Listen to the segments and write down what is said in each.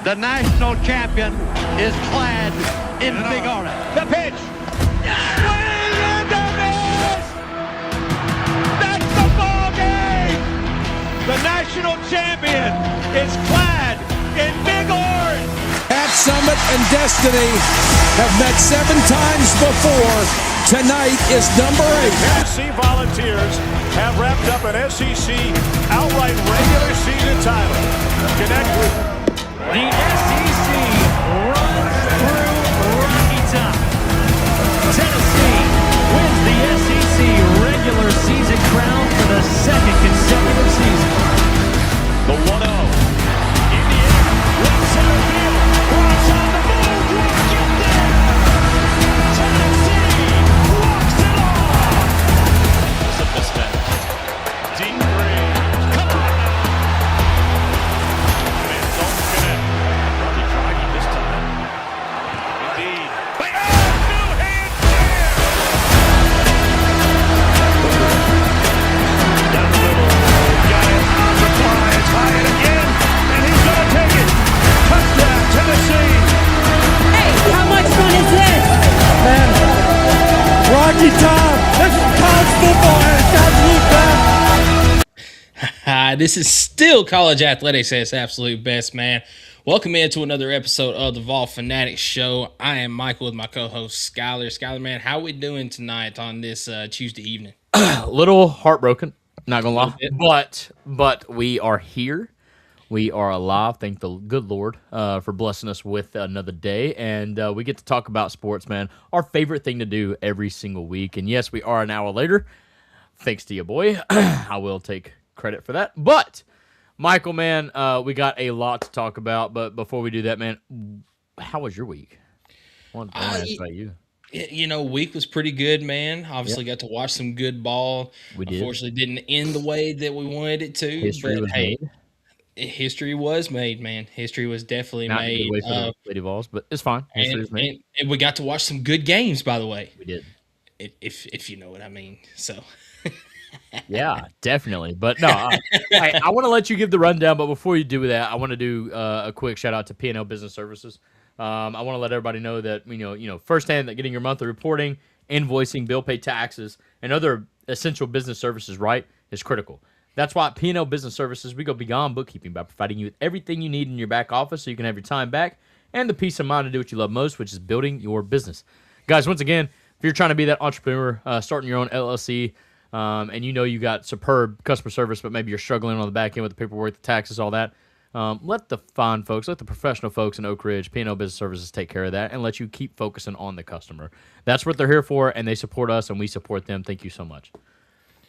The national champion is clad in big orange. The pitch. Swing and a miss. That's the ball game. The national champion is clad in big orange. At Summit and Destiny have met 7 times before. Tonight is number 8. Tennessee Volunteers have wrapped up an SEC outright regular season title. Connect with the SEC runs through Rocky Top. Tennessee wins the SEC regular season crown for the 2nd consecutive season. the 1-0. In the air, right center field. Rock's on the move. Rock get there. Tennessee walks it off. It's a mismatch. Deep range. Come on now. And don't connect. Rocky Draghi this time. Indeed. New hand clear. Down the middle. Got it. On the fly. It's high and again. And he's going to take it. Touchdown, Tennessee. Hey, how much fun is this? Man, Rocky Top, this is college football and it's got to be back. Hi, this is still college athletics at its absolute best, man. Welcome into another episode of the Fanatics Show. I am Michael with my co-host Skylar. Skylar, man, how we doing tonight on this Tuesday evening? A little heartbroken, not gonna lie, but we are here. We are alive. Thank the good Lord for blessing us with another day, and we get to talk about sports, man. Our favorite thing to do every single week. And yes, we are an hour later, thanks to you, boy. I will take credit for that. But Michael, man, we got a lot to talk about. But before we do that, man, how was your week? I want to ask about you. You know, week was pretty good, man. Obviously got to watch some good ball. We did. Unfortunately, didn't end the way that we wanted it to. History was made. History was made, man. History was definitely Not made. a good way for the Lady Vols, but it's fine. History was made. And we got to watch some good games, by the way. We did. If you know what I mean. So. Yeah, definitely. But no, I want to let you give the rundown. But before you do that, I want to do a quick shout out to P&L Business Services. I want to let everybody know that you know firsthand that getting your monthly reporting, invoicing, bill pay taxes, and other essential business services right is critical. That's why at P&L Business Services, we go beyond bookkeeping by providing you with everything you need in your back office so you can have your time back and the peace of mind to do what you love most, which is building your business. Guys, once again, if you're trying to be that entrepreneur, starting your own LLC, and you know you got superb customer service, but maybe you're struggling on the back end with the paperwork, the taxes, all that, let the fine folks, let the professional folks in Oak Ridge, P&L Business Services take care of that and let you keep focusing on the customer. That's what they're here for, and they support us, and we support them. Thank you so much.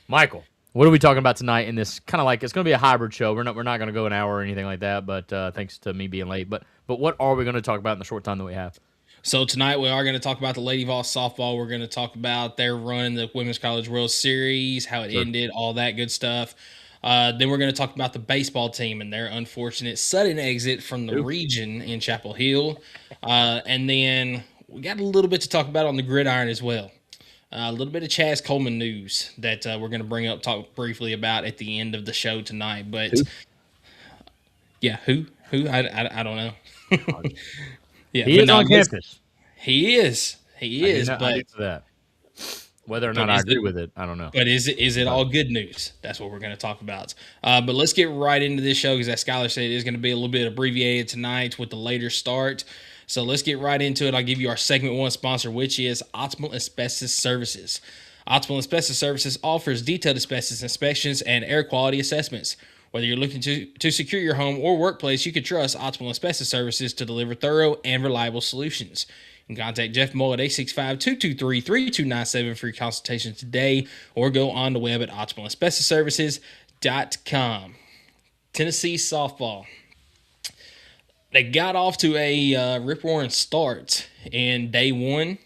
Michael, what are we talking about tonight in this kind of like, it's going to be a hybrid show. We're not going to go an hour or anything like that, but thanks to me being late. But what are we going to talk about in the short time that we have? So tonight we are going to talk about the Lady Vols softball. We're going to talk about their run in the Women's College World Series, how it ended, all that good stuff. Then we're going to talk about the baseball team and their unfortunate sudden exit from the region in Chapel Hill. And then we got a little bit to talk about on the gridiron as well. A little bit of Chaz Coleman news that we're going to bring up, talk briefly about at the end of the show tonight. But who? I don't know. Yeah, he is on campus. He is. But that. Whether or not I agree with it, I don't know. But is it all good news? That's what we're going to talk about. But let's get right into this show because, as Skylar said, it is going to be a little bit abbreviated tonight with the later start. So let's get right into it. I'll give you our segment one sponsor, which is Optimal Asbestos Services. Optimal Asbestos Services offers detailed asbestos inspections and air quality assessments. Whether you're looking to secure your home or workplace, you can trust Optimal Asbestos Services to deliver thorough and reliable solutions. You can contact Jeff Mull at 865-223-3297 for your consultation today, or go on the web at optimalasbestosservices.com. Tennessee softball. They got off to a rip-roaring start in day one.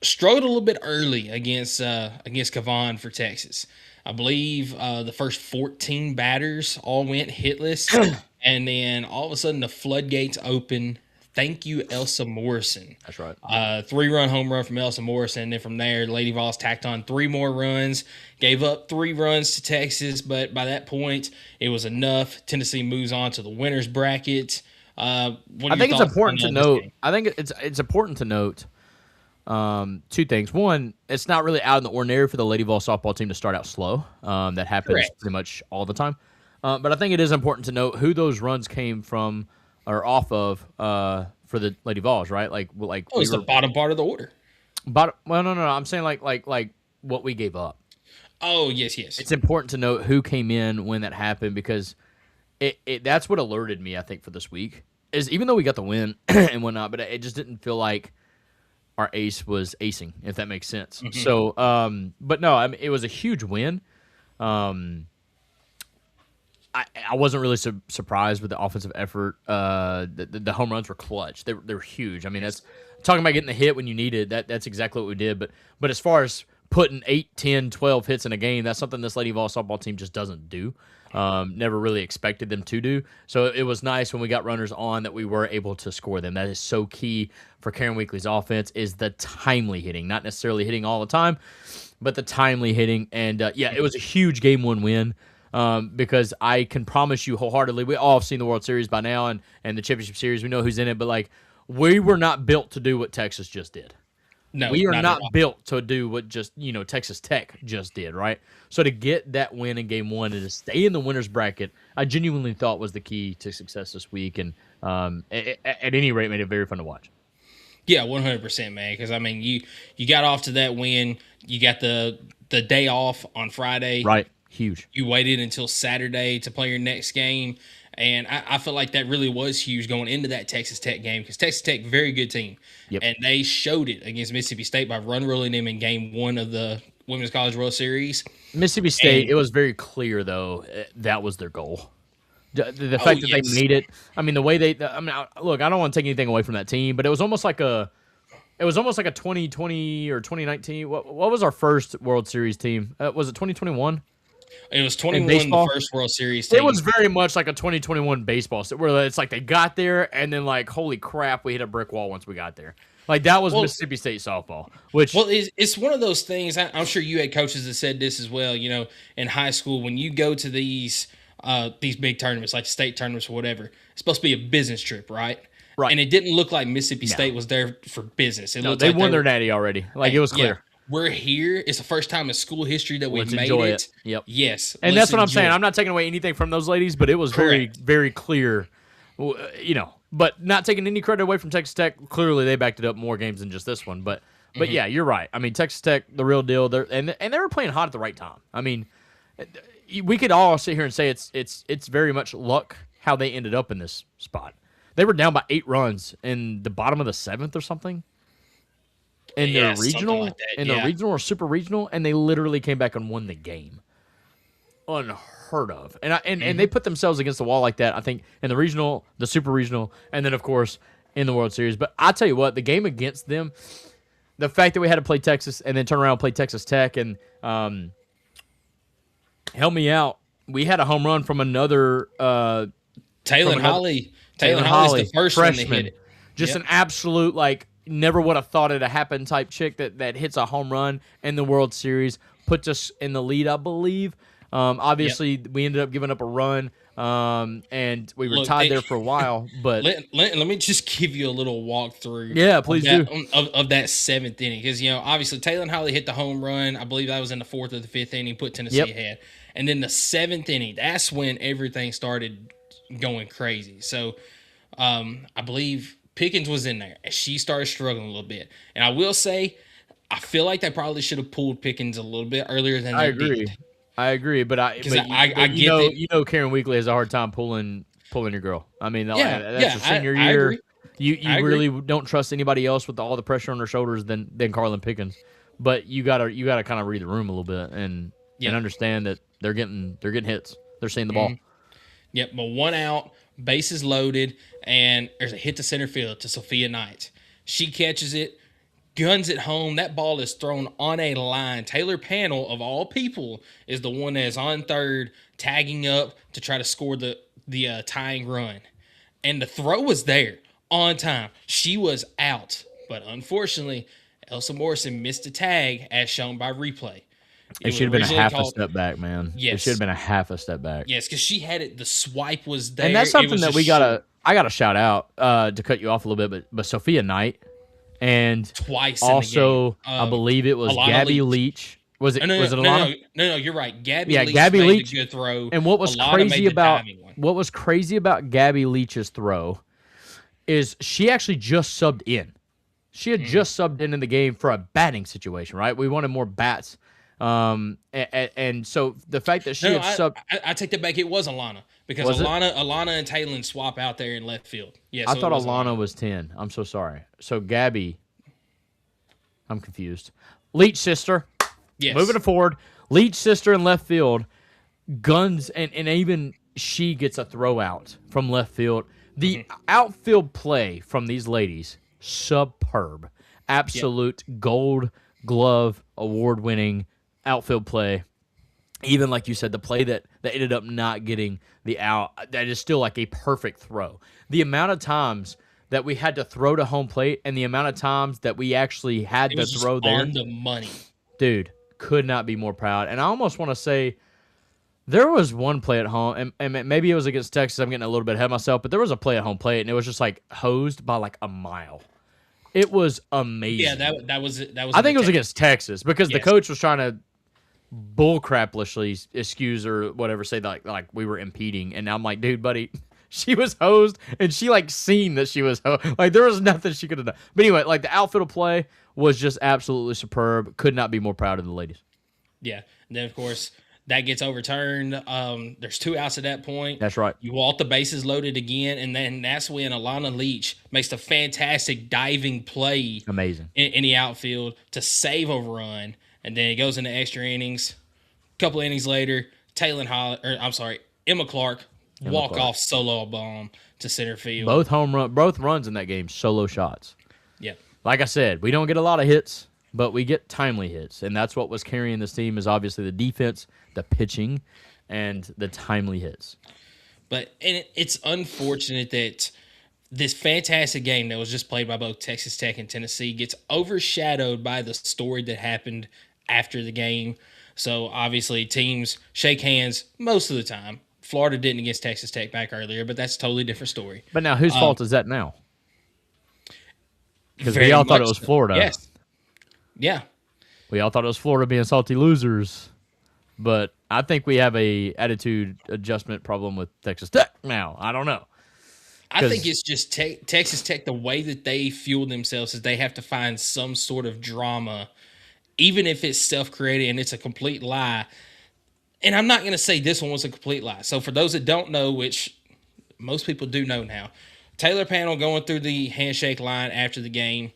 Struggled a little bit early against Cavan for Texas. I believe the first 14 batters all went hitless, and then all of a sudden the floodgates open. Thank you, Elsa Morrison. That's right. 3-run home run from Elsa Morrison. And then from there, Lady Vols tacked on 3 more runs, gave up 3 runs to Texas, but by that point, it was enough. Tennessee moves on to the winner's bracket. I think it's important to note. I think it's important to note two things. One, it's not really out of the ordinary for the Lady Vols softball team to start out slow. That happens pretty much all the time. But I think it is important to note who those runs came from or off of for the Lady Vols, right? It's the bottom part of the order. Well, no. I'm saying like what we gave up. Oh, yes. It's important to note who came in when that happened because that's what alerted me, I think, for this week. Is even though we got the win and whatnot, but it just didn't feel like our ace was acing, if that makes sense. Mm-hmm. So, but no, I mean, it was a huge win. I wasn't really surprised with the offensive effort. The home runs were clutch. They were huge. I mean, that's talking about getting the hit when you need it. That's exactly what we did. But as far as putting 8, 10, 12 hits in a game, that's something this Lady Vols softball team just doesn't do. Never really expected them to do. So it was nice when we got runners on that we were able to score them. That is so key for Karen Weekly's offense is the timely hitting, not necessarily hitting all the time, but the timely hitting. And it was a huge game 1 win because I can promise you wholeheartedly, we all have seen the World Series by now and the championship series. We know who's in it, but we were not built to do what Texas just did. No, we are not built to do what Texas Tech just did, right? So to get that win in game 1 and to stay in the winner's bracket, I genuinely thought was the key to success this week, and at any rate, made it very fun to watch. Yeah, 100%, man. Because I mean, you got off to that win. You got the day off on Friday, right? Huge. You waited until Saturday to play your next game. And I feel like that really was huge going into that Texas Tech game because Texas Tech, very good team. Yep. And they showed it against Mississippi State by run-rolling them in game 1 of the Women's College World Series. Mississippi State, it was very clear, though, that was their goal. The fact that they made it, I mean, the way look, I don't want to take anything away from that team, but it was almost like a 2020 or 2019. What was our first World Series team? Was it 2021? It was 21, the first World Series team. It was very much like a 2021 baseball, where it's like they got there and then holy crap, we hit a brick wall once we got there. That was Mississippi State softball. It's one of those things. I'm sure you had coaches that said this as well. In high school, when you go to these big tournaments, like state tournaments or whatever, it's supposed to be a business trip, right? Right. And it didn't look like Mississippi State was there for business. It looked they like won their natty already. It was clear. Yeah. We're here. It's the first time in school history that we've made enjoy it. Yep. Yes. And that's what I'm saying. I'm not taking away anything from those ladies, but it was very, very clear, but not taking any credit away from Texas Tech. Clearly, they backed it up more games than just this one. But yeah, you're right. I mean, Texas Tech, the real deal. And they were playing hot at the right time. I mean, we could all sit here and say it's very much luck how they ended up in this spot. They were down by 8 runs in the bottom of the 7th or something. In their regional, regional or super regional, and they literally came back and won the game. Unheard of, and they put themselves against the wall like that. I think in the regional, the super regional, and then of course in the World Series. But I tell you what, the game against them, the fact that we had to play Texas and then turn around and play Texas Tech, and help me out, we had a home run from another Taylor Holly. Taylor Holly's the first freshman. one that hit it. Just an absolute never would have thought it'd happen type chick that hits a home run in the World Series, puts us in the lead, I believe. Obviously, we ended up giving up a run, and we were tied there for a while. But let me just give you a little walkthrough. Yeah, please do. Of that 7th inning, because obviously Taylor Holly hit the home run. I believe that was in the 4th or the 5th inning, put Tennessee ahead, and then the 7th inning, that's when everything started going crazy. So, I believe Pickens was in there, and she started struggling a little bit. And I will say, I feel like they probably should have pulled Pickens a little bit earlier than they did. I agree, but I get that. Karen Weekly has a hard time pulling your girl. I mean, that's her senior year. You really don't trust anybody else with all the pressure on their shoulders than Carlin Pickens. But you gotta kind of read the room a little bit and understand that they're getting hits. They're seeing the ball. Yep, but 1 out, bases loaded, and there's a hit to center field to Sophia Knight. She catches it, guns it home. That ball is thrown on a line. Taylor Panel, of all people, is the one that is on third, tagging up to try to score the tying run. And the throw was there on time. She was out, but unfortunately, Elsa Morrison missed a tag as shown by replay. It should have been a half a step back, man. Yes. It should have been a half a step back. Yes, because she had it. The swipe was there. And that's something that we I got to shout out to cut you off a little bit, but Sophia Knight and Twice also in the game. I believe it was Alana Gabby Leach. Was it? Was it Alana? No, you're right. Gabby Yeah, Leach Gabby made Leach. a good throw. And what was Alana crazy made the about diving one. Gabby Leach's throw is she actually just subbed in. She had just subbed in the game for a batting situation, right? We wanted more bats. And so the fact that she had subbed. I take that back. It was Alana because Was it? Alana and Taylor swap out there in left field. Yeah, I so thought it was Alana was 10. I'm so sorry. So Gabby, I'm confused. Leach sister. Yes. Moving it forward. Leach sister in left field. Guns, and even she gets a throw out from left field. The outfield play from these ladies, superb. Absolute gold glove award-winning outfield play. Even like you said, the play that ended up not getting the out, that is still like a perfect throw. The amount of times that we had to throw to home plate and the amount of times that we actually had to throw there. On the money. Dude, could not be more proud. And I almost want to say there was one play at home, and maybe it was against Texas. I'm getting a little bit ahead of myself, but there was a play at home plate, and it was just like hosed by like a mile. It was amazing. Yeah, that was. I think it was against Texas because the Yes. coach was trying to bullcraplishly excuse or whatever, say that like we were impeding, and I'm like, dude, buddy, she was hosed, and she like seen that she was hosed. Like there was nothing she could have done. But anyway, like the outfield play was just absolutely superb. Could not be more proud of the ladies. Yeah, and then of course that gets overturned. There's 2 outs at that point. That's right. You want the bases loaded again, and then that's when Alana Leach makes the fantastic diving play. Amazing. In the outfield to save a run, and then it goes into extra innings. A couple innings later, Emma Clark walk off solo bomb to center field. Both runs in that game, solo shots. Yeah. Like I said, we don't get a lot of hits, but we get timely hits, and that's what was carrying this team is obviously the defense, the pitching, and the timely hits. But it's unfortunate that this fantastic game that was just played by both Texas Tech and Tennessee gets overshadowed by the story that happened after the game. So obviously teams shake hands most of the time. Florida didn't against Texas Tech back earlier, but that's a totally different story. But now, whose fault is that now? Because Very we all thought it much was so. Florida. Yes. Yeah. We all thought it was Florida being salty losers. But I think we have a attitude adjustment problem with Texas Tech now. I don't know. I think it's just Texas Tech, the way that they fuel themselves is they have to find some sort of drama, even if it's self-created and it's a complete lie. And I'm not going to say this one was a complete lie. So for those that don't know, which most people do know now, Taylor Panel going through the handshake line after the game,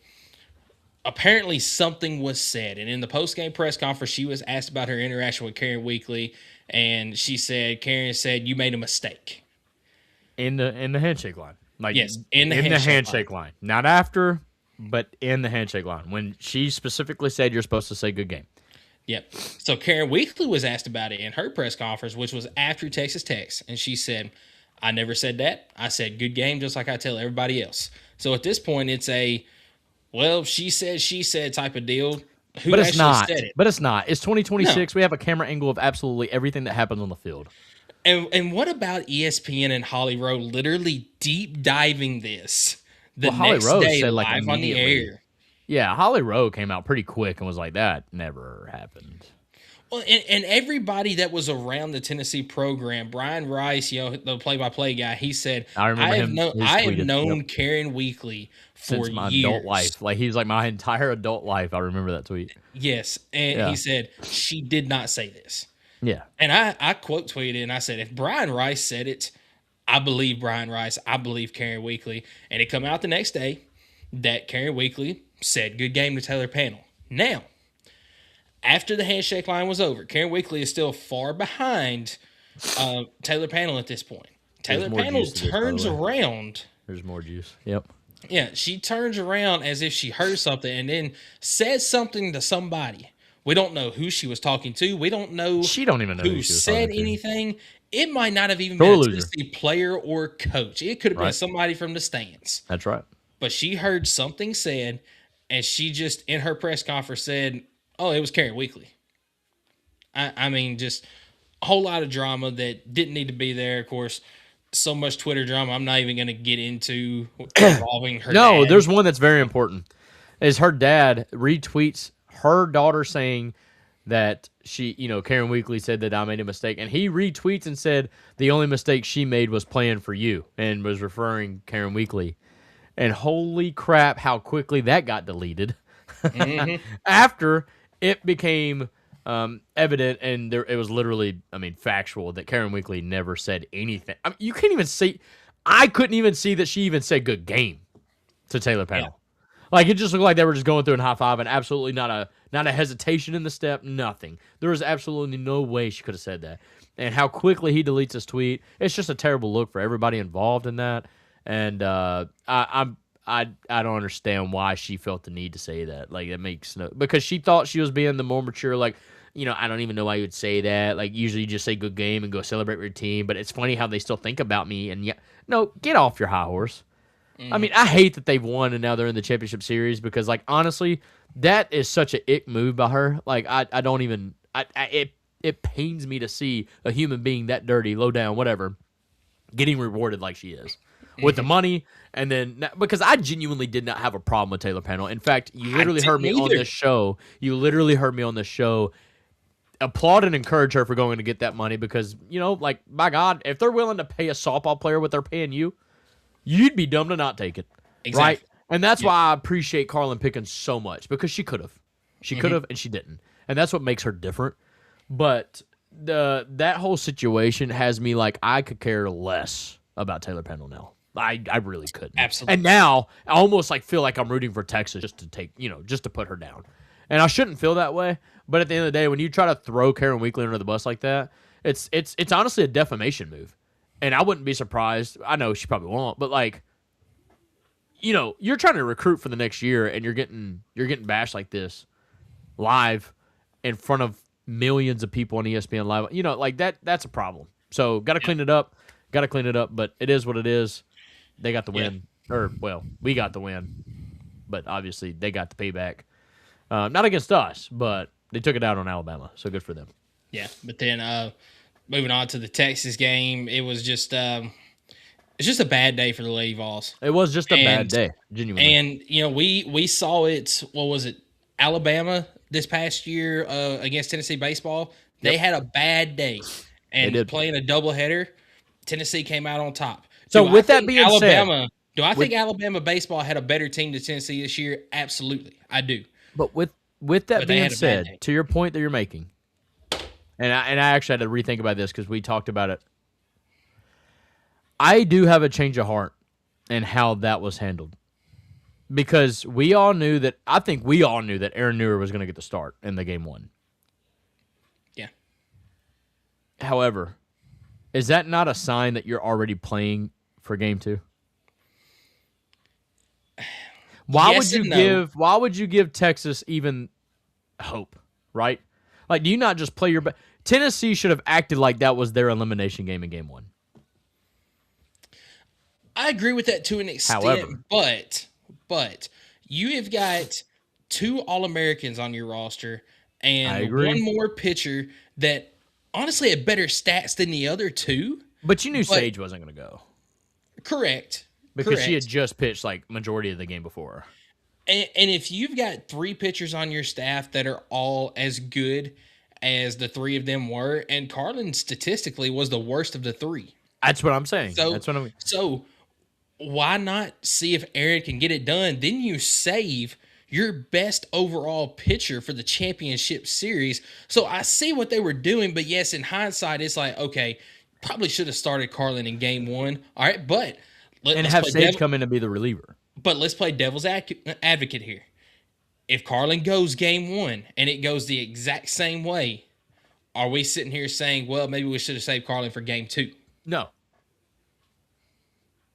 apparently something was said. And in the post-game press conference, she was asked about her interaction with Karen Weekly, and Karen said, you made a mistake. In the handshake line. Like Yes, in the handshake line. Not after, but in the handshake line. When she specifically said you're supposed to say good game. Yep. So Karen Weekly was asked about it in her press conference, which was after Texas Tech, and she said, I never said that. I said good game just like I tell everybody else. So at this point, it's a, well, she said type of deal. Who But it's actually not. said it? But it's not. It's 2026. No. We have a camera angle of absolutely everything that happens on the field. And what about ESPN and Holly Rowe literally deep diving this the Well, Holly next Rowe day said, like, live on the immediately. air? Yeah, Holly Rowe came out pretty quick and was like, that never happened. Well, and everybody that was around the Tennessee program, Brian Rice, the play-by-play guy, he said, I remember him. I have tweeted, known yep, Karen Weekly for since my years. adult life. Like, he's like my entire adult life. I remember that tweet. Yes, and Yeah. he said, she did not say this. Yeah. And I quote tweeted and I said, if Brian Rice said it, I believe Brian Rice. I believe Karen Weekly. And it come out the next day that Karen Weekly said, good game to Taylor Panel. Now, after the handshake line was over, Karen Weekly is still far behind Taylor Panel at this point. Taylor more Panel juice to this, by the turns way. around. There's more juice. Yep. Yeah, she turns around as if she heard something and then says something to somebody. We don't know who she was talking to. We don't know She don't even know who who she was said talking to. anything. It might not have even Sore been a loser. Tennessee player or coach. It could have been Right. somebody from the stands. That's right. But she heard something said, and she just, in her press conference, said, oh, it was Karen Weekly. I mean, just a whole lot of drama that didn't need to be there. Of course, so much Twitter drama. I'm not even going to get into involving her. No, dad. there's one that's very important. Is her dad retweets her daughter saying that Karen Weekly said that I made a mistake, and he retweets and said the only mistake she made was playing for you, and was referring Karen Weekly. And holy crap, how quickly that got deleted after it became evident, and it was literally, factual that Karen Weekly never said anything. You can't even see. I couldn't even see that she even said "good game" to Taylor Pennell. Yeah. Like, it just looked like they were just going through and high-fiving. Absolutely not a hesitation in the step, nothing. There was absolutely no way she could have said that. And how quickly he deletes his tweet, it's just a terrible look for everybody involved in that. And I don't understand why she felt the need to say that. Like, it makes no... Because she thought she was being the more mature, like, I don't even know why you would say that. Like, usually you just say good game and go celebrate with your team. But it's funny how they still think about me. And no, get off your high horse. I hate that they've won and now they're in the championship series because, like, honestly, that is such an ick move by her. Like, I don't even, it pains me to see a human being that dirty, low down, whatever, getting rewarded like she is with the money. And then, because I genuinely did not have a problem with Taylor Pennell. In fact, you literally heard me on this show. You literally heard me on this show applaud and encourage her for going to get that money because, like, my God, if they're willing to pay a softball player what they're paying you, you'd be dumb to not take it, exactly. Right? And that's why I appreciate Carlin Pickens so much because she could have. She could have, and she didn't. And that's what makes her different. But that whole situation has me like I could care less about Taylor Pennell now. I really couldn't. Absolutely. And now I almost feel like I'm rooting for Texas just to take, just to put her down. And I shouldn't feel that way. But at the end of the day, when you try to throw Karen Weekly under the bus like that, it's honestly a defamation move. And I wouldn't be surprised. I know she probably won't, but you're trying to recruit for the next year, and you're getting bashed like this live in front of millions of people on ESPN Live. That's a problem. So got to clean it up. But it is what it is. They got the win, we got the win, but obviously they got the payback. Not against us, but they took it out on Alabama. So good for them. Yeah, but then. Moving on to the Texas game, it was just it's just a bad day for the Lady Vols. It was just a bad day, genuinely. And we saw it. What was it? Alabama this past year against Tennessee baseball. They had a bad day, and playing a doubleheader, Tennessee came out on top. So with that being said, do I think Alabama baseball had a better team than Tennessee this year? Absolutely, I do. But with that being said, to your point that you're making. And I actually had to rethink about this because we talked about it. I do have a change of heart in how that was handled. Because I think we all knew that Aaron Newer was going to get the start in the game one. Yeah. However, is that not a sign that you're already playing for game two? Why would you give Texas even hope, right? Like, do you not just play your best? Tennessee should have acted like that was their elimination game in game one. I agree with that to an extent. However, but you have got 2 All-Americans on your roster and one more pitcher that honestly had better stats than the other 2. But you knew Sage wasn't going to go. Correct. Because she had just pitched majority of the game before. And if you've got 3 pitchers on your staff that are all as good as the 3 of them were, and Carlin statistically was the worst of the 3. That's what I'm saying. So why not see if Aaron can get it done? Then you save your best overall pitcher for the championship series. So I see what they were doing, but yes, in hindsight, it's like, okay, probably should have started Carlin in game 1. All right, but let's have Sage come in and be the reliever. But let's play devil's advocate here. If Carlin goes game 1 and it goes the exact same way, are we sitting here saying, well, maybe we should have saved Carlin for game 2?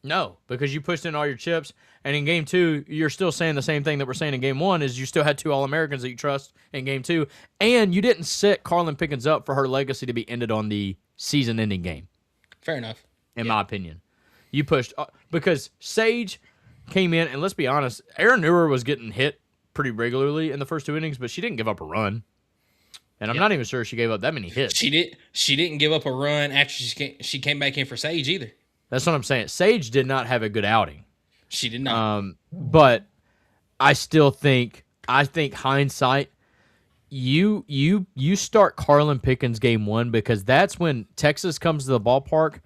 No, because you pushed in all your chips, and in game 2, you're still saying the same thing that we're saying in game 1 is you still had 2 All-Americans that you trust in game 2, and you didn't set Carlin Pickens up for her legacy to be ended on the season-ending game. Fair enough. In my opinion. You pushed, because Sage came in, and let's be honest, Aaron Newer was getting hit pretty regularly in the first 2 innings, but she didn't give up a run. And I'm not even sure she gave up that many hits. She didn't give up a run after she came back in for Sage either. That's what I'm saying. Sage did not have a good outing. She did not. But I still think hindsight, you start Carlin Pickens game 1 because that's when Texas comes to the ballpark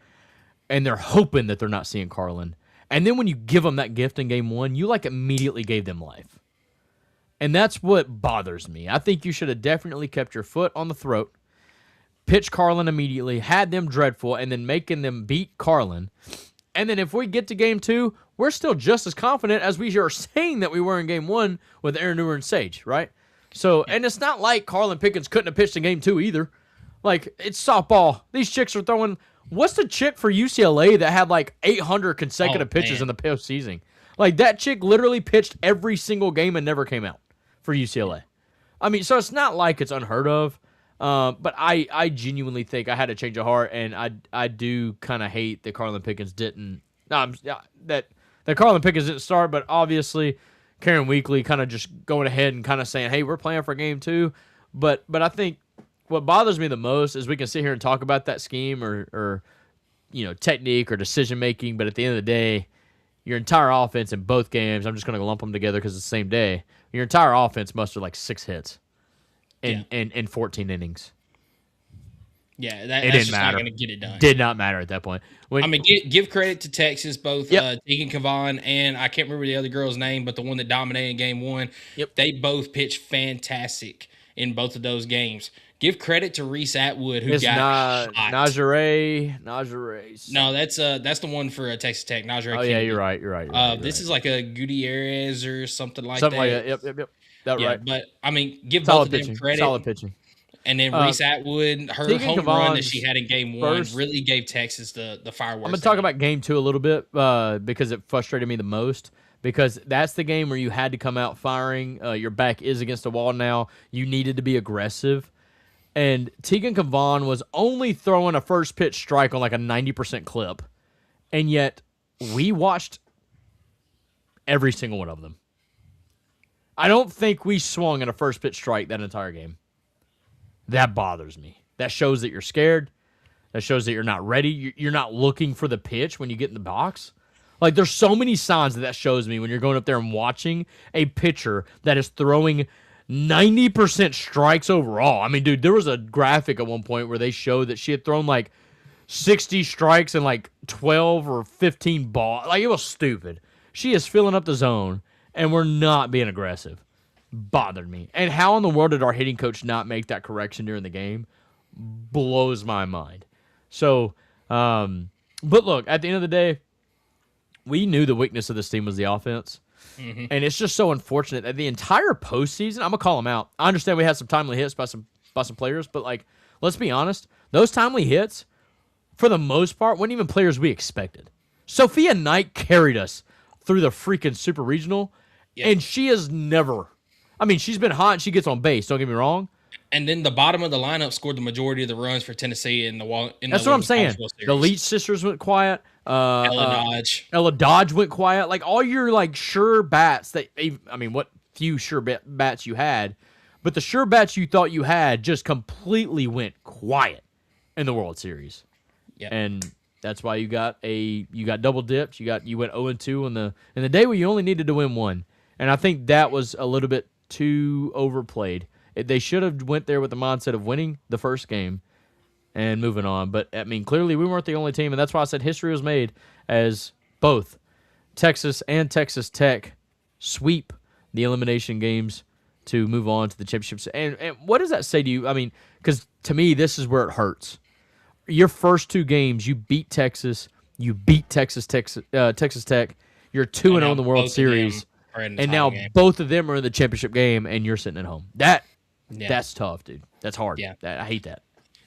and they're hoping that they're not seeing Carlin. And then when you give them that gift in game 1, you like immediately gave them life. And that's what bothers me. I think you should have definitely kept your foot on the throat, pitched Carlin immediately, had them dreadful, and then making them beat Carlin. And then if we get to game 2, we're still just as confident as we are saying that we were in game 1 with Aaron Newer and Sage, right? So, and it's not like Carlin Pickens couldn't have pitched in game 2 either. Like, it's softball. These chicks are throwing. What's the chick for UCLA that had like 800 consecutive pitches in the postseason? Like, that chick literally pitched every single game and never came out for UCLA. I mean, so it's not like it's unheard of. But I genuinely think I had a change of heart, and I do kind of hate that Carlin Pickens didn't. That Carlin Pickens didn't start, but obviously Karen Weekly kind of just going ahead and kind of saying, hey, we're playing for game 2. But I think what bothers me the most is we can sit here and talk about that scheme or technique or decision making, but at the end of the day, your entire offense in both games, I'm just going to lump them together because it's the same day. Your entire offense mustered like 6 hits in 14 innings. Yeah, that's didn't just matter. not going to get it done. Did not matter at that point. Give credit to Texas, both Tegan Kavan and I can't remember the other girl's name, but the one that dominated in game 1. Yep. They both pitched fantastic in both of those games. Give credit to Reese Atwood, who got hot. Najee. No, that's the one for Texas Tech. Najee. Oh yeah, you're right. This is like a Gutierrez or something like something that. Like that. Yep. That right. But I mean, give Solid both of pitching. them credit. Solid pitching. And then Reese Atwood, her Tegan home run that Kavan's she had in game 1 really gave Texas the fireworks. I'm going to talk about game 2 a little bit because it frustrated me the most. Because that's the game where you had to come out firing. Your back is against the wall now. You needed to be aggressive. And Tegan Kavan was only throwing a first pitch strike on like a 90% clip. And yet we watched every single one of them. I don't think we swung at a first pitch strike that entire game. That bothers me. That shows that you're scared. That shows that you're not ready. You're not looking for the pitch when you get in the box. Like, there's so many signs that shows me when you're going up there and watching a pitcher that is throwing 90% strikes overall. I mean, dude, there was a graphic at one point where they showed that she had thrown like 60 strikes and like 12 or 15 balls. Like, it was stupid. She is filling up the zone, and we're not being aggressive. Bothered me. And how in the world did our hitting coach not make that correction during the game? Blows my mind. So, but look, at the end of the day, we knew the weakness of this team was the offense. Mm-hmm. And it's just so unfortunate that the entire postseason, I'm going to call them out. I understand we had some timely hits by some players, but like, let's be honest, those timely hits, for the most part, weren't even players we expected. Sophia Knight carried us through the freaking Super Regional, and she has never... I mean, she's been hot and she gets on base, don't get me wrong. And then the bottom of the lineup scored the majority of the runs for Tennessee in the That's what I'm saying. The Leach sisters went quiet. Ella Dodge went quiet. Like, all your, like, sure bats that, I mean, what few sure bats you had, but the sure bats you thought you had just completely went quiet in the World Series. Yeah. And that's why you got double dipped. You went 0-2 in the day where you only needed to win 1. And I think that was a little bit too overplayed. They should have went there with the mindset of winning the first game and moving on. But, I mean, clearly we weren't the only team, and that's why I said history was made as both Texas and Texas Tech sweep the elimination games to move on to the championships. And what does that say to you? I mean, because to me, this is where it hurts. Your first 2 games, you beat Texas, you beat Texas Tech. You're 2-0 in the World Series. And now both of them are in the championship game, and you're sitting at home. That's tough, dude. That's hard. Yeah, I hate that.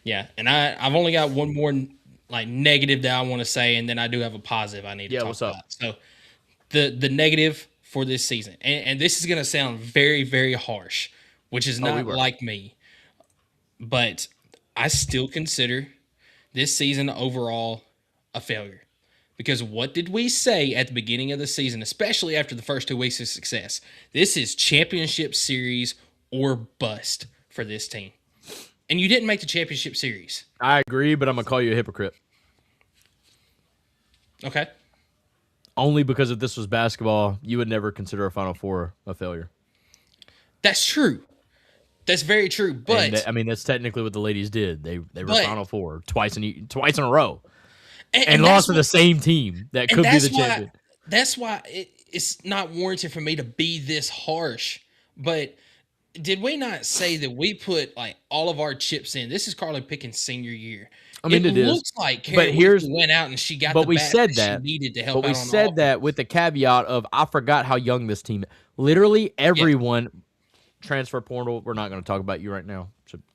Yeah, and I've only got one more like negative that I want to say, and then I do have a positive I need to talk about. So the negative for this season, and this is going to sound very, very harsh, which is not like me, but I still consider this season overall a failure. Because what did we say at the beginning of the season, especially after the first 2 weeks of success? This is championship series or bust for this team. And you didn't make the championship series. I agree, but I'm going to call you a hypocrite. Okay. Only because if this was basketball, you would never consider a Final Four a failure. That's true. That's very true. But that's technically what the ladies did. They were but- Final Four twice in a row, and that's lost to what- the same team that could be that's the why- champion. That's why it's not warranted for me to be this harsh. But did we not say that we put like all of our chips in? This is Carly Pickens' senior year. I mean, it is. looks like But Karen here's- Whitley went out and she got But the we bat said she that. needed to help But we out on said offense. that with the caveat of I forgot how young this team. Literally everyone transfer portal. We're not going to talk about you right now.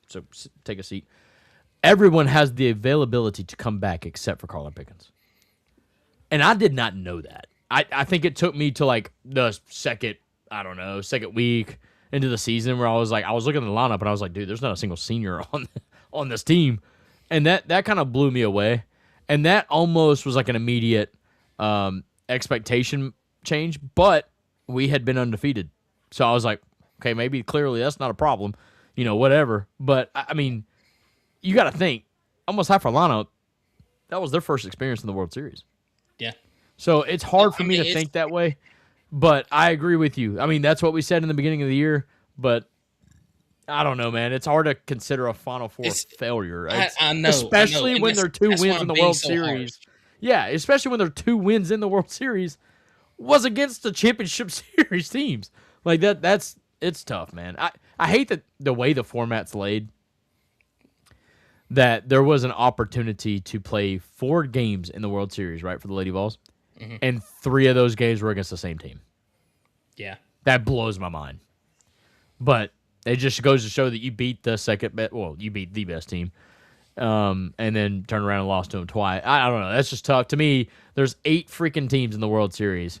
So take a seat. Everyone has the availability to come back except for Carly Pickens. And I did not know that. I think it took me to like the second week into the season where I was looking at the lineup and I was like, dude, there's not a single senior on this team. And that kind of blew me away. And that almost was like an immediate expectation change, but we had been undefeated. So I was like, okay, clearly that's not a problem, whatever. But I mean, you got to think almost half our lineup, that was their first experience in the World Series. Yeah. So it's hard for me to think that way, but I agree with you. I mean, that's what we said in the beginning of the year, but I don't know, man. It's hard to consider a Final Four failure. I know. Especially when they're two that's wins why in the I'm being World so Series. harsh. Yeah, especially when they're 2 wins in the World Series was against the championship series teams. Like it's tough, man. I hate that the way the format's laid, that there was an opportunity to play 4 games in the World Series, right, for the Lady Vols, and 3 of those games were against the same team. Yeah. That blows my mind. But it just goes to show that you beat the you beat the best team, and then turn around and lost to them twice. I don't know. That's just tough. To me, there's 8 freaking teams in the World Series,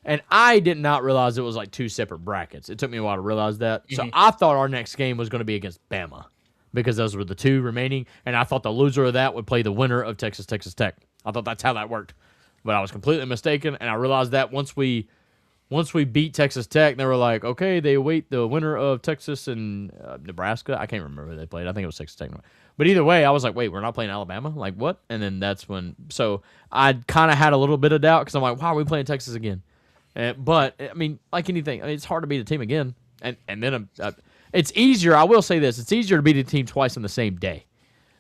and I did not realize it was like 2 separate brackets. It took me a while to realize that. So I thought our next game was going to be against Bama because those were the 2 remaining, and I thought the loser of that would play the winner of Texas Tech. I thought that's how that worked, but I was completely mistaken, and I realized that once we beat Texas Tech, they were like, okay, they await the winner of Texas and Nebraska. I can't remember who they played. I think it was Texas Tech. But either way, I was like, wait, we're not playing Alabama? Like, what? And then that's when – so I kind of had a little bit of doubt because I'm like, why are we playing Texas again? But, I mean, like anything, it's hard to beat a team again. And then it's easier – I will say this. It's easier to beat a team twice in the same day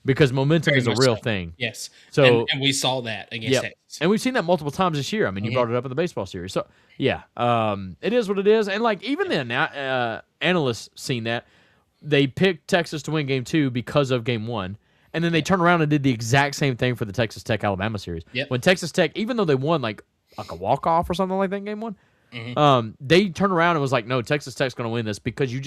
because momentum Very is a much real so. thing. Yes. So and we saw that against Texas. And we've seen that multiple times this year. I mean, you brought it up in the baseball series. So, yeah, it is what it is. And, like, even then, analysts seen that. They picked Texas to win Game 2 because of Game 1. And then they turned around and did the exact same thing for the Texas Tech-Alabama series. Yep. When Texas Tech, even though they won, like a walk-off or something like that in Game 1, they turned around and was like, no, Texas Tech's going to win this because you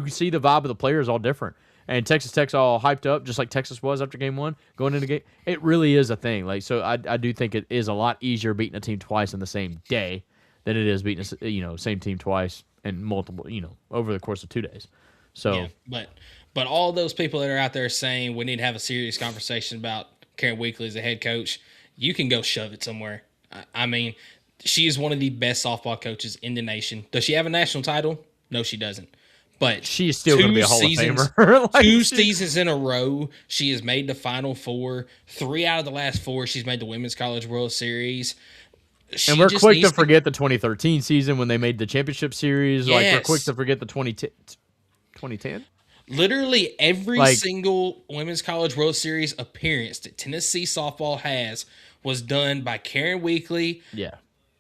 see the vibe of the players all different. And Texas Tech's all hyped up, just like Texas was after Game 1, going into game. It really is a thing. Like, so I do think it is a lot easier beating a team twice in the same day than it is beating same team twice and multiple, over the course of 2 days. So, yeah, but all those people that are out there saying we need to have a serious conversation about Karen Weekly as a head coach, you can go shove it somewhere. I mean, she is one of the best softball coaches in the nation. Does she have a national title? No, she doesn't. But she's still going to be a Hall of Famer. Like 2 seasons in a row, she has made the Final Four. 3 out of the last 4, she's made the Women's College World Series. And we're quick to forget the 2013 season when they made the championship series. Yes. Like, we're quick to forget the 2010. Literally every single Women's College World Series appearance that Tennessee softball has was done by Karen Weekly. Yeah.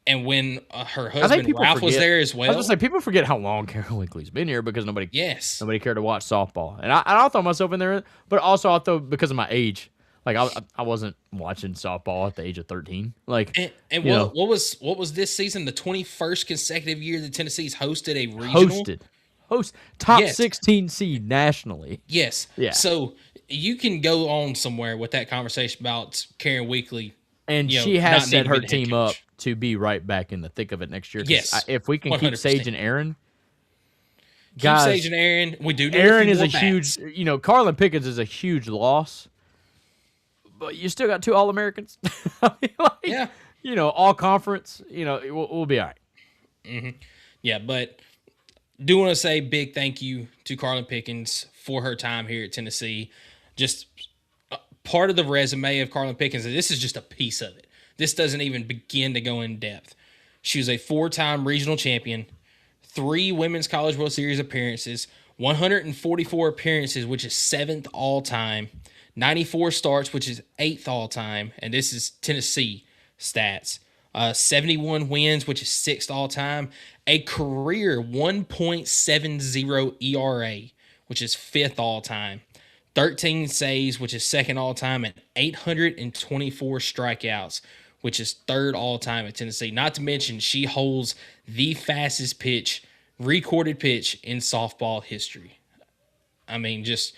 And when her husband Ralph was there as well. I was going to say, people forget how long Karen Weekly's been here because nobody cared to watch softball. And I'll throw myself in there, but also I'll throw because of my age. Like, I wasn't watching softball at the age of 13. Like, what was this season? The 21st consecutive year that Tennessee's hosted a regional? Top 16 seed nationally. Yes. Yeah. So you can go on somewhere with that conversation about Karen Weekly. And she has set her team up to be right back in the thick of it next year. Yes. If we can 100%. keep Sage and Aaron. Guys, Sage and Aaron. We do. Aaron is a huge, Carlin Pickens is a huge loss. But you still got 2 All-Americans. Yeah. All conference. We'll be all right. Mm-hmm. Yeah, but do want to say big thank you to Carlin Pickens for her time here at Tennessee. Just part of the resume of Carlin Pickens, and this is just a piece of it. this doesn't even begin to go in depth. She was a 4-time regional champion, 3 Women's College World Series appearances, 144 appearances, which is 7th all-time, 94 starts, which is 8th all-time, and this is Tennessee stats. 71 wins, which is 6th all-time, a career 1.70 ERA, which is 5th all-time, 13 saves, which is 2nd all-time, and 824 strikeouts, which is 3rd all-time at Tennessee. Not to mention, she holds the fastest recorded pitch in softball history. I mean, just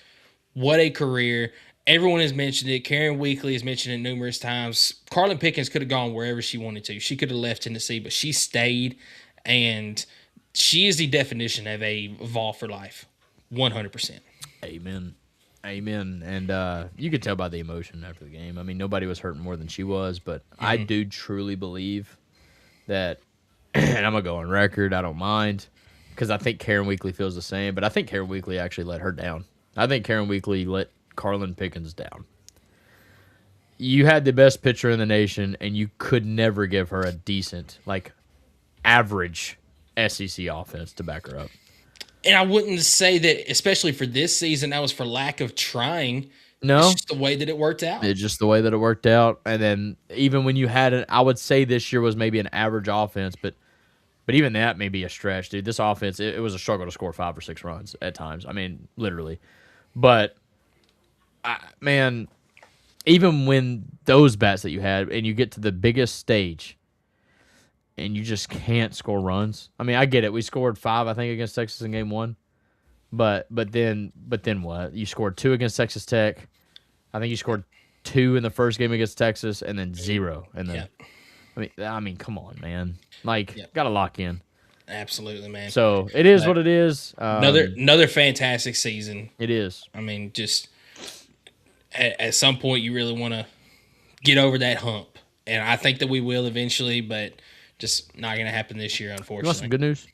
what a career. Everyone has mentioned it. Karen Weekly has mentioned it numerous times. Carlin Pickens could have gone wherever she wanted to. She could have left Tennessee, but she stayed, and she is the definition of a Vol for life, 100%. Amen. And you could tell by the emotion after the game. I mean, nobody was hurting more than she was, but I do truly believe that, and I'm going to go on record, I don't mind, because I think Karen Weekly feels the same, but I think Karen Weekly actually let her down. I think Karen Weekly let Carlin Pickens down. You had the best pitcher in the nation, and you could never give her a decent, average SEC offense to back her up. And I wouldn't say that, especially for this season, that was for lack of trying. No. It's just the way that it worked out. It's just the way that it worked out. And then even when you had I would say this year was maybe an average offense, but even that may be a stretch, dude. This offense, it was a struggle to score 5 or 6 runs at times. I mean, literally. But, man, even when those bats that you had, and you get to the biggest stage, and you just can't score runs. I mean, I get it. We scored 5, I think, against Texas in game 1. But then what? You scored 2 against Texas Tech. I think you scored 2 in the first game against Texas, and then 0. And then, I mean, come on, man. Got to lock in. Absolutely, man. So it is what it is. Another fantastic season. It is. I mean, just at some point, you really want to get over that hump, and I think that we will eventually, but just not going to happen this year, unfortunately. You want some good news?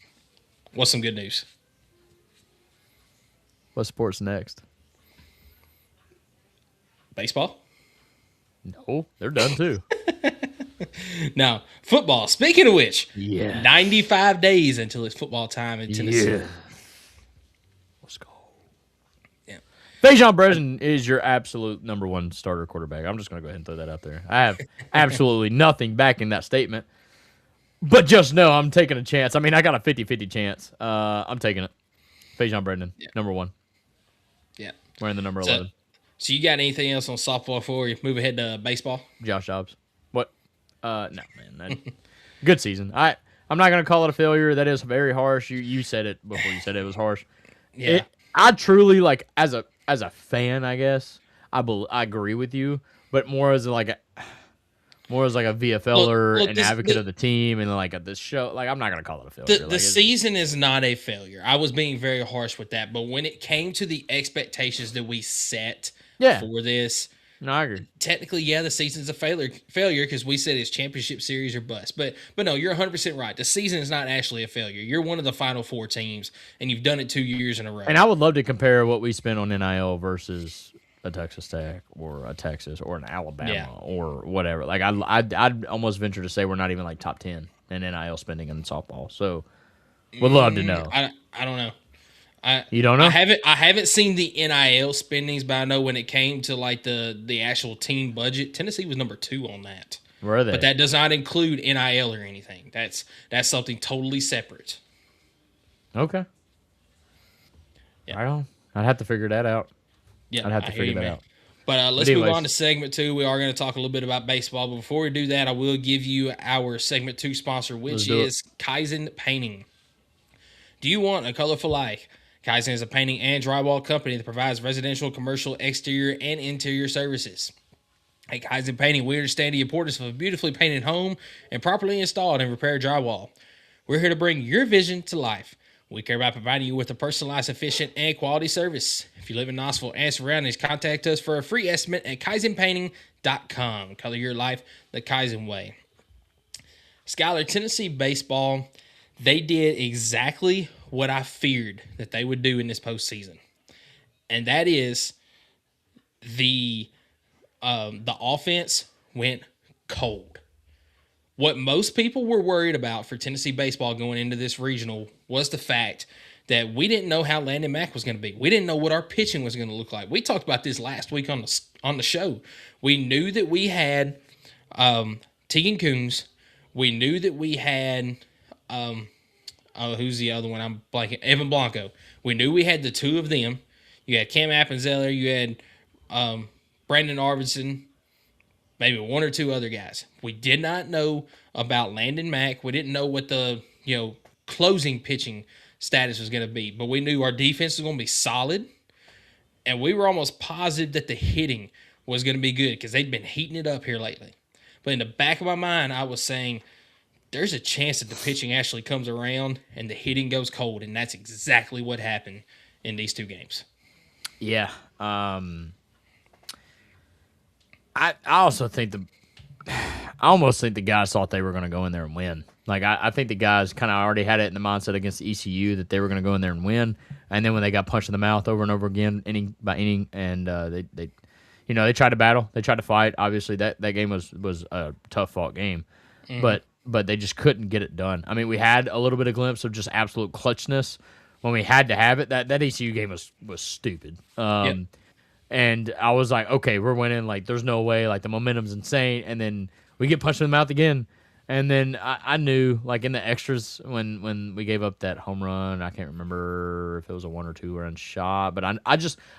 What's some good news? What sport's next? Baseball? No, they're done too. Now, football. Speaking of which, Yeah. 95 days until it's football time in Tennessee. Yeah. Let's go. Yeah. Fajon Breslin is your absolute number 1 starter quarterback. I'm just going to go ahead and throw that out there. I have absolutely nothing backing that statement. But just know I'm taking a chance. I mean, I got a 50-50 chance. I'm taking it. Fajon Breslin, number 1. Yeah. Wearing the number 11. So you got anything else on softball before we move ahead to baseball? Josh Dobbs. What? No, man. Good season. I'm not going to call it a failure. That is very harsh. You said it before you said it was harsh. Yeah. I truly, as a fan, I guess, I agree with you, but more as a VFLer, an advocate of the team, and this show. I'm not going to call it a failure. The season is not a failure. I was being very harsh with that, but when it came to the expectations that we set for this, no, I agree. Technically, the season's a failure because we said it's championship series or bust. But no, you're 100% right. The season is not actually a failure. You're one of the Final Four teams, and you've done it 2 years in a row. And I would love to compare what we spent on NIL versus a Texas Tech or a Texas or an Alabama or whatever. I'd almost venture to say we're not even top 10 in NIL spending in softball. So would love to know. I don't know. You don't know? I haven't seen the NIL spendings, but I know when it came to the actual team budget, Tennessee was number 2 on that. Where are they? But that does not include NIL or anything. That's something totally separate. Okay. Yeah. I'd have to figure that out. Yeah, I'd have to figure that out. But let's move on to segment 2. We are going to talk a little bit about baseball. But before we do that, I will give you our segment 2 sponsor, which is Kaizen Painting. Do you want a colorful life? Kaizen is a painting and drywall company that provides residential, commercial, exterior, and interior services. At Kaizen Painting, we understand the importance of a beautifully painted home and properly installed and repaired drywall. We're here to bring your vision to life. We care about providing you with a personalized, efficient, and quality service. If you live in Knoxville and surroundings, contact us for a free estimate at KaizenPainting.com. Color your life the Kaizen way. Skylar, Tennessee baseball, they did exactly what I feared that they would do in this postseason. And that is the offense went cold. What most people were worried about for Tennessee baseball going into this regional was the fact that we didn't know how Landon Mack was going to be. We didn't know what our pitching was going to look like. We talked about this last week on the show. We knew that we had Tegan Coons. We knew that we had who's the other one? I'm blanking. Evan Blanco. We knew we had the two of them. You had Cam Appenzeller. You had Brandon Arvidsson. Maybe one or two other guys. We did not know about Landon Mack. We didn't know what the closing pitching status was going to be, but we knew our defense was going to be solid, and we were almost positive that the hitting was going to be good because they'd been heating it up here lately. But in the back of my mind, I was saying there's a chance that the pitching actually comes around and the hitting goes cold, and that's exactly what happened in these two games. Yeah. I also think I almost think the guys thought they were going to go in there and win. Like, I think the guys kind of already had it in the mindset against ECU that they were going to go in there and win. And then when they got punched in the mouth over and over again, inning by inning, and they tried to battle, they tried to fight. Obviously, that game was a tough fought game, but they just couldn't get it done. I mean, we had a little bit of glimpse of just absolute clutchness when we had to have it. That ECU game was stupid. Yep. And I was like, okay, we're winning. Like, there's no way. Like, the momentum's insane. And then we get punched in the mouth again. And then I knew, like, in the extras, when we gave up that home run, I can't remember if it was a 1 or 2 run shot. But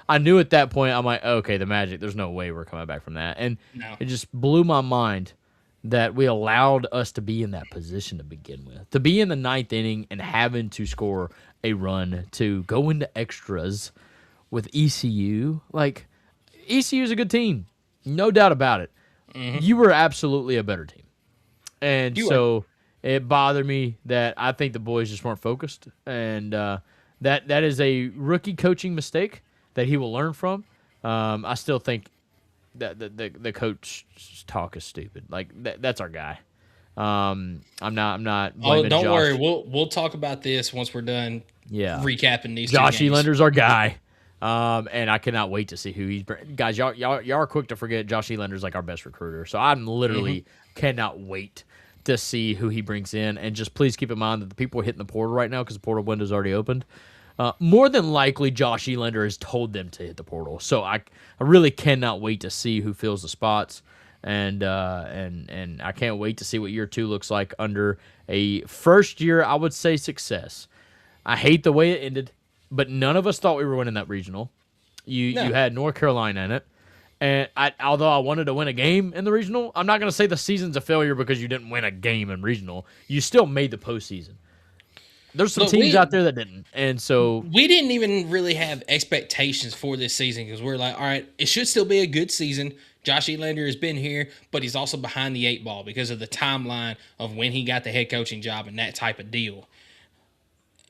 I knew at that point, I'm like, okay, the Magic, there's no way we're coming back from that. And It just blew my mind that we allowed us to be in that position to begin with. To be in the 9th inning and having to score a run, to go into extras with ECU. Like, ECU is a good team, no doubt about it. You were absolutely a better team. And it bothered me that I think the boys just weren't focused. And that is a rookie coaching mistake that he will learn from. I still think that the coach talk is stupid. Like, that's our guy. I'm not Oh, don't Josh. worry. We'll talk about this once we're done recapping these Josh two games. Elander's our guy. And I cannot wait to see who he's guys. Y'all are quick to forget Josh Elander's like our best recruiter. So I'm literally cannot wait to see who he brings in. And just please keep in mind that the people are hitting the portal right now because the portal window's already opened. More than likely, Josh Elander has told them to hit the portal. So I really cannot wait to see who fills the spots. And I can't wait to see what year 2 looks like under a first year, I would say, success. I hate the way it ended. But none of us thought we were winning that regional. You had North Carolina in it. And although I wanted to win a game in the regional, I'm not going to say the season's a failure because you didn't win a game in regional. You still made the postseason. There's some teams out there that didn't. And so we didn't even really have expectations for this season because we're like, all right, it should still be a good season. Josh Elander has been here, but he's also behind the 8 ball because of the timeline of when he got the head coaching job and that type of deal.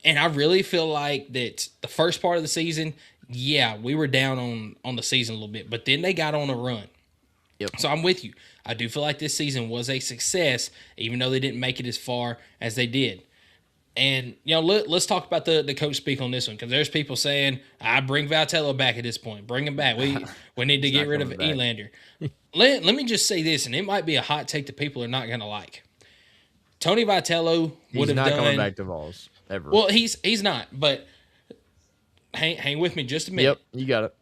And I really feel like that the first part of the season, we were down on the season a little bit, but then they got on a run. Yep. So I'm with you. I do feel like this season was a success, even though they didn't make it as far as they did. And, let's talk about the coach speak on this one, because there's people saying, I bring Vitello back at this point. Bring him back. We need to get rid of Elander. Let me just say this, and it might be a hot take that people are not going to like. Tony Vitello would have done... He's not coming back to Vols. Ever. Well, he's not, but hang with me just a minute. Yep, you got it.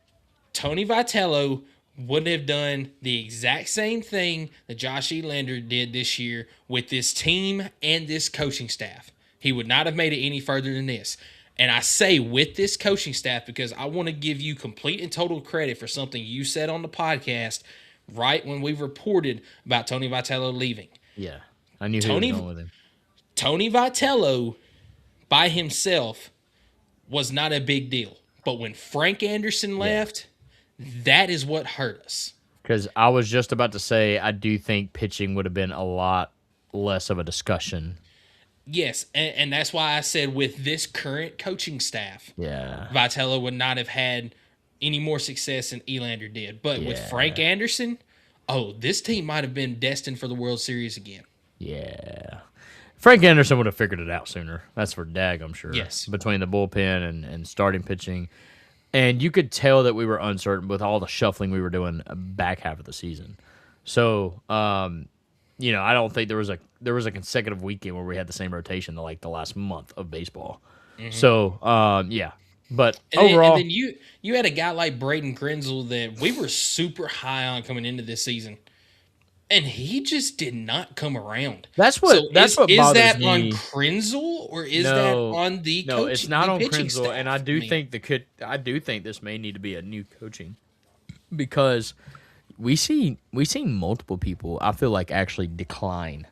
Tony Vitello would have done the exact same thing that Josh Elander did this year with this team and this coaching staff. He would not have made it any further than this. And I say with this coaching staff because I want to give you complete and total credit for something you said on the podcast right when we reported about Tony Vitello leaving. Yeah, I knew he was going with him. Tony Vitello by himself was not a big deal. But when Frank Anderson left, that is what hurt us. Because I was just about to say, I do think pitching would have been a lot less of a discussion. Yes, and that's why I said with this current coaching staff, Vitello would not have had any more success than Elander did. But with Frank Anderson, this team might have been destined for the World Series again. Yeah. Frank Anderson would have figured it out sooner. That's for dag, I'm sure. Yes. Between the bullpen and starting pitching. And you could tell that we were uncertain with all the shuffling we were doing back half of the season. So, I don't think there was a consecutive weekend where we had the same rotation to like the last month of baseball. So, yeah. But overall, and then you had a guy like Braden Krenzel that we were super high on coming into this season, and he just did not come around. That's what is bothers that me. On Krenzel or is that on the no? coaching, It's not the on pitching Krenzel, staff? and I do think this may need to be a new coaching because we seen multiple people I feel like actually decline.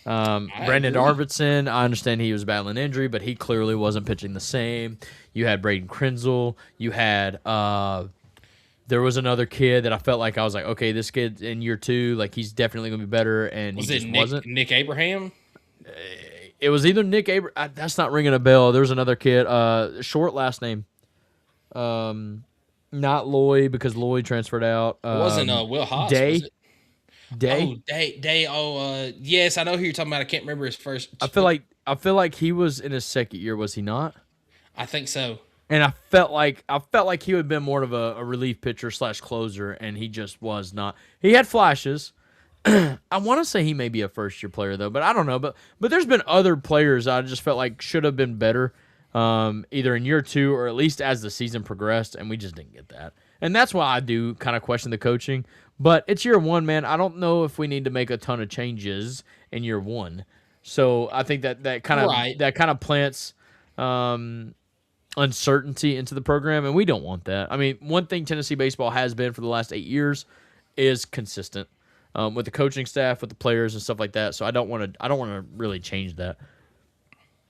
Brandon Arvidsson, I understand he was battling injury, but he clearly wasn't pitching the same. You had Braden Krenzel. You had there was another kid that I felt like I was like, okay, this kid in year 2, like he's definitely gonna be better, and he just wasn't. Nick Abraham? It was either Nick Abraham. That's not ringing a bell. There was another kid, short last name. Not Lloyd because Lloyd transferred out. It wasn't Will Haas. Day. Was it? Day. Oh, Day. Oh, yes, I know who you're talking about. I can't remember his first. I feel like he was in his second year. Was he not? I think so. And I felt like he would have been more of a relief pitcher / closer, and he just was not. He had flashes. I want to say he may be a first year player though, but I don't know. But there's been other players I just felt like should have been better, either in year 2 or at least as the season progressed, and we just didn't get that. And that's why I do kind of question the coaching. But it's year 1, man. I don't know if we need to make a ton of changes in year 1. So I think that kind of plants uncertainty into the program, and we don't want that. I mean, one thing Tennessee baseball has been for the last 8 years is consistent with the coaching staff, with the players, and stuff like that. So I don't want to really change that.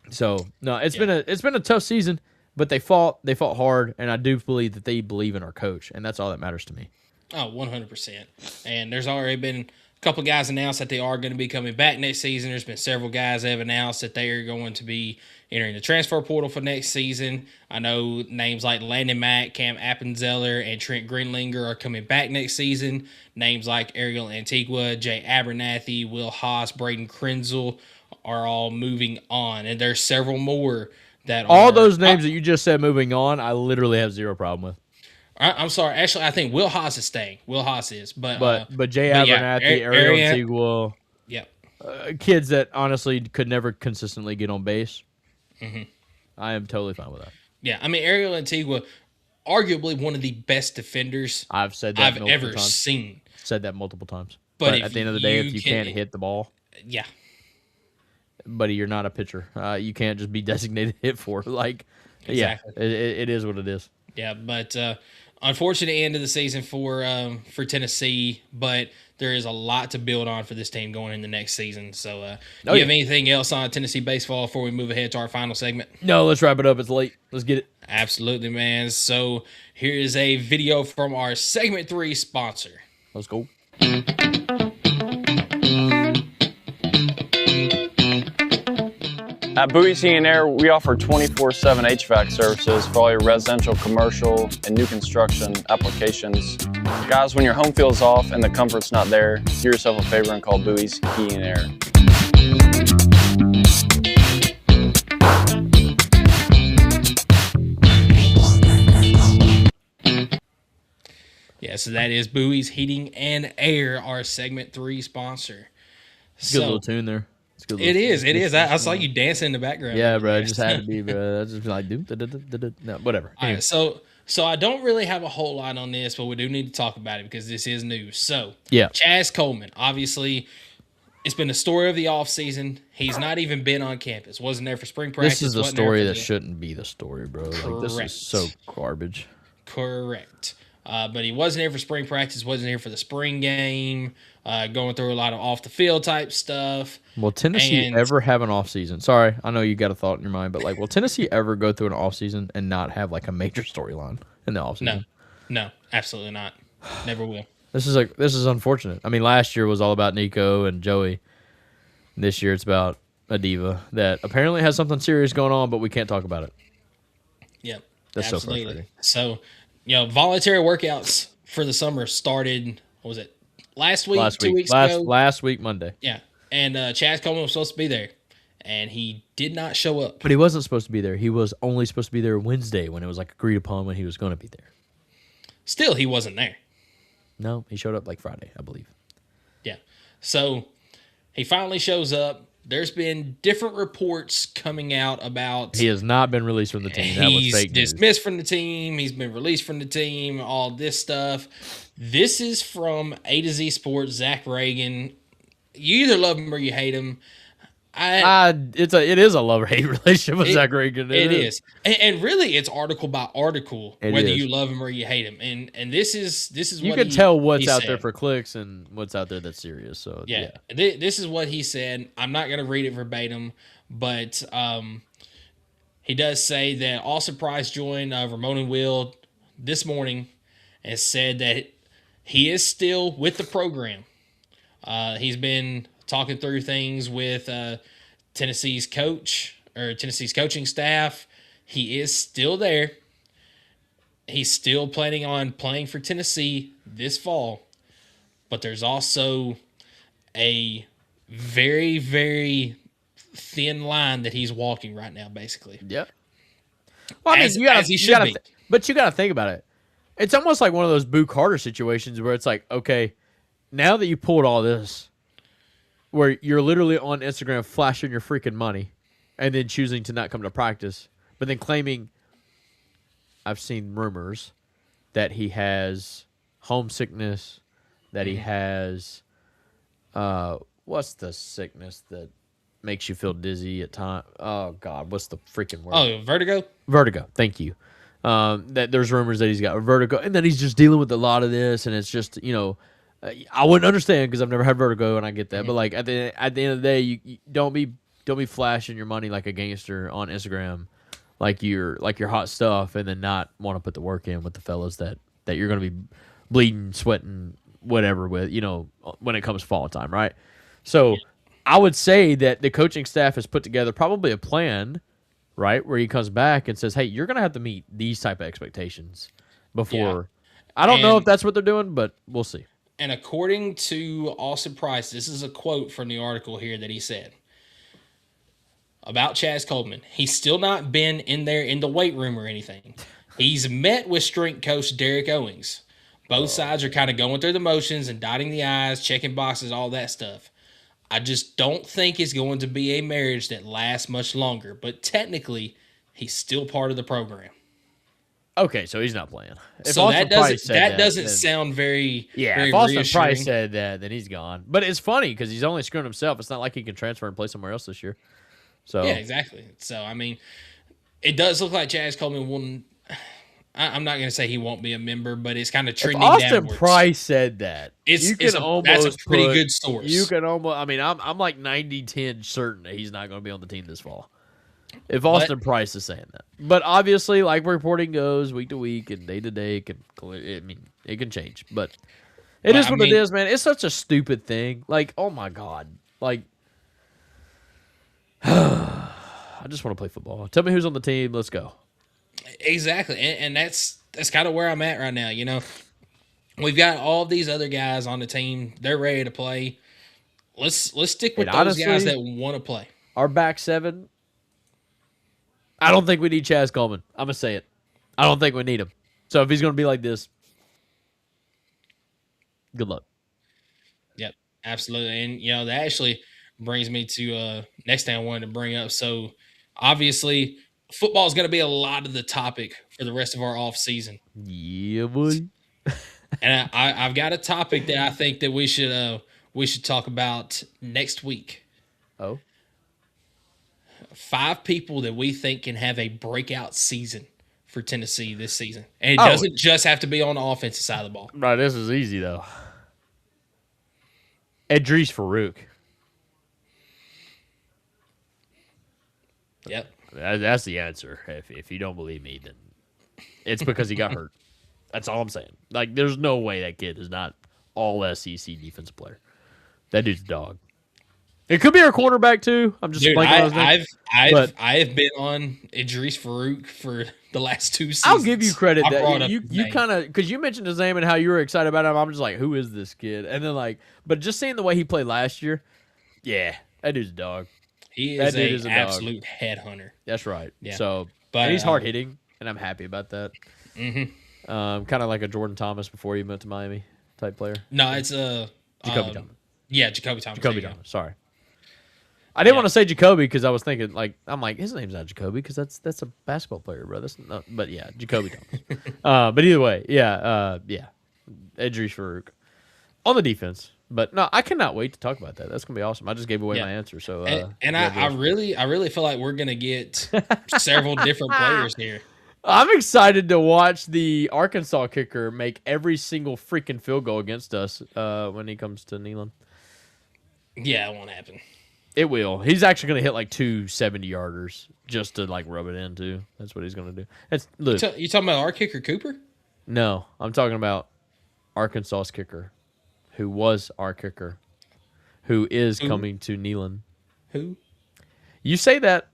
So no, it's been a tough season, but they fought hard, and I do believe that they believe in our coach, and that's all that matters to me. Oh, 100%. And there's already been a couple guys announced that they are going to be coming back next season. There's been several guys that have announced that they are going to be entering the transfer portal for next season. I know names like Landon Mack, Cam Appenzeller, and Trent Greenlinger are coming back next season. Names like Ariel Antigua, Jay Abernathy, Will Haas, Braden Krenzel are all moving on. And there's several more that all those names that you just said moving on, I literally have zero problem with. I'm sorry. Actually, I think Will Haas is staying. Will Haas is. But Jay Abernathy, Ariel Antigua, yep. Kids that honestly could never consistently get on base. Mm-hmm. I am totally fine with that. Yeah, I mean, Ariel Antigua, arguably one of the best defenders I've ever seen. Said that multiple times. But at the end of the day, if you can't hit the ball, yeah, buddy, you're not a pitcher. You can't just be designated hit for. Like, exactly. Yeah, it is what it is. Yeah, but unfortunate end of the season for Tennessee, but there is a lot to build on for this team going in the next season. So, do you have anything else on Tennessee baseball before we move ahead to our final segment? No, let's wrap it up. It's late. Let's get it. Absolutely, man. So, here is a video from our segment 3 sponsor. Let's go. At Buoys Heating & Air, we offer 24/7 HVAC services for all your residential, commercial, and new construction applications. Guys, when your home feels off and the comfort's not there, do yourself a favor and call Buoys Heating & Air. Yeah, so that is Buoys Heating and Air, our segment 3 sponsor. Good little tune there. It is. I saw you dancing in the background. Yeah, bro. It just had to be, bro. I just like, no, whatever. All right, so I don't really have a whole lot on this, but we do need to talk about it because this is news. So, yeah, Chaz Coleman, obviously, it's been the story of the offseason. He's not even been on campus. Wasn't there for spring practice. This is a story that shouldn't be the story, bro. Like, this is so garbage. Correct. But he wasn't here for spring practice, wasn't here for the spring game, going through a lot of off-the-field type stuff. Will Tennessee ever have an off-season? Sorry, I know you got a thought in your mind, but, like, will Tennessee ever go through an off-season and not have, like, a major storyline in the off-season? No, absolutely not. Never will. This is unfortunate. I mean, last year was all about Nico and Joey. This year it's about a diva that apparently has something serious going on, but we can't talk about it. Yep, that's absolutely. So frustrating. So, voluntary workouts for the summer started, what was it, last week? 2 weeks ago? Last week, Monday. Yeah, and Chaz Coleman was supposed to be there, and he did not show up. But he wasn't supposed to be there. He was only supposed to be there Wednesday when it was, like, agreed upon when he was going to be there. Still, he wasn't there. No, he showed up, like, Friday, I believe. Yeah, so He finally shows up. There's been different reports coming out about He has not been released from the team. That was he's fake news. dismissed from the team. He's been released from the team. All this stuff. This is from A to Z Sports. Zach Reagan. You either love him or you hate him. It is a love-hate relationship with Zach Reagan. It is. And really, it's article by article, whether is. you love him or you hate him. And this is You what can tell what's he out said. there for clicks and what's out there that's serious. So Yeah. This is what he said. I'm not going to read it verbatim, but he does say that Austin Price joined Ramon and Will this morning and said that he is still with the program. He's been talking through things with Tennessee's coaching staff. He is still there. He's still planning on playing for Tennessee this fall. But there's also a very, very thin line that he's walking right now, basically. Yeah. Well, I mean, As he you should gotta be. but you got to think about it. It's almost like one of those Boo Carter situations where it's like, okay, now that you pulled all this, where you're literally on Instagram flashing your freaking money and then choosing to not come to practice, but then claiming, I've seen rumors that he has homesickness, that he has, what's the sickness that makes you feel dizzy at times? Oh, God, what's the freaking word? Oh, vertigo? Vertigo. Thank you. That there's rumors that he's got vertigo, and then he's just dealing with a lot of this, and it's just, I wouldn't understand because I've never had vertigo, and I get that. But like at the end of the day, you don't be flashing your money like a gangster on Instagram, like you're hot stuff, and then not want to put the work in with the fellas that you're going to be bleeding, sweating, whatever with, when it comes fall time, right? So I would say that the coaching staff has put together probably a plan, right, where he comes back and says, hey, you're going to have to meet these type of expectations before. I don't know if that's what they're doing, but we'll see. And according to Austin Price, this is a quote from the article here that he said about Chaz Coleman. He's still not been in there in the weight room or anything. He's met with strength coach Derek Owings. Both sides are kind of going through the motions and dotting the I's, checking boxes, all that stuff. I just don't think it's going to be a marriage that lasts much longer. But technically, he's still part of the program. Okay, so he's not playing. If So Austin that doesn't Price said doesn't then- sound very Yeah, very if Austin reassuring. Price said that, then he's gone. But it's funny because he's only screwing himself. It's not like he can transfer and play somewhere else this year. So Yeah, exactly. So I mean, it does look like Chaz Coleman won't. I'm not going to say he won't be a member, but it's kind of if trending Austin downwards. Price said that, It's- you it's can a- almost that's a pretty put- good source. You can almost. I mean, I'm like 90-10 certain that he's not going to be on the team this fall. If Austin Price is saying that, but obviously, like reporting goes, week to week and day to day, it can change. But it is what it is, man. It's such a stupid thing. Like, oh my god, like, I just want to play football. Tell me who's on the team. Let's go. Exactly, and that's kind of where I'm at right now. We've got all these other guys on the team; they're ready to play. Let's stick with And those honestly, guys that want to play. Our back seven. I don't think we need Chaz Coleman. I'm gonna say it. I don't think we need him. So if he's gonna be like this, good luck. Yep, absolutely. And that actually brings me to next thing I wanted to bring up. So obviously, football is going to be a lot of the topic for the rest of our off season. Yeah, boy. And I've got a topic that I think that we should talk about next week. Oh. 5 people that we think can have a breakout season for Tennessee this season. And it doesn't just have to be on the offensive side of the ball. Right, this is easy though. Idris Farouk. Yep. That's the answer. If you don't believe me, then it's because he got hurt. That's all I'm saying. Like, there's no way that kid is not all SEC defensive player. That dude's a dog. It could be our quarterback too. I'm just blanking on his name. I have been on Idris Farouk for the last 2 seasons. I'll give you credit I brought that up you his name. kind of, because you mentioned his name and how you were excited about him. I'm just like, who is this kid? And then but just seeing the way he played last year, yeah, that dude's a dog. He That is dude an is a dog. absolute headhunter. That's right. Yeah. So, But, and he's hard hitting, and I'm happy about that. Mm-hmm. Kind of like a Jordan Thomas before he went to Miami type player. No, it's Jacoby Thomas. Yeah, Jacoby Thomas. Jacoby There you Thomas. Sorry. I didn't want to say Jacoby because I was thinking his name's not Jacoby because that's a basketball player, bro. That's not, but yeah, Jacoby Thomas. But either way, Idris Farouk on the defense. But no, I cannot wait to talk about that. That's gonna be awesome. I just gave away my answer. So I really feel like we're gonna get several different players here. I'm excited to watch the Arkansas kicker make every single freaking field goal against us when he comes to Neyland. Yeah, it won't happen. It will. He's actually going to hit like 2 70-yarders just to like rub it in too. That's what he's going to do. You talking about our kicker Cooper? No, I'm talking about Arkansas's kicker, who was our kicker, who is coming to Neyland. Who? You say that,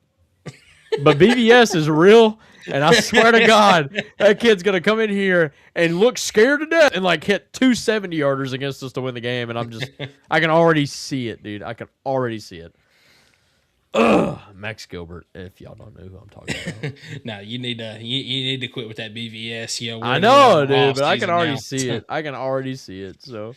but BVS is real, and I swear to God, that kid's going to come in here and look scared to death and like hit 2 70-yarders against us to win the game. And I can already see it, dude. I can already see it. Ugh, Max Gilbert, if y'all don't know who I'm talking about. No, you need to quit with that BVS. You know, I know, dude, but I can already see it. I can already see it. So.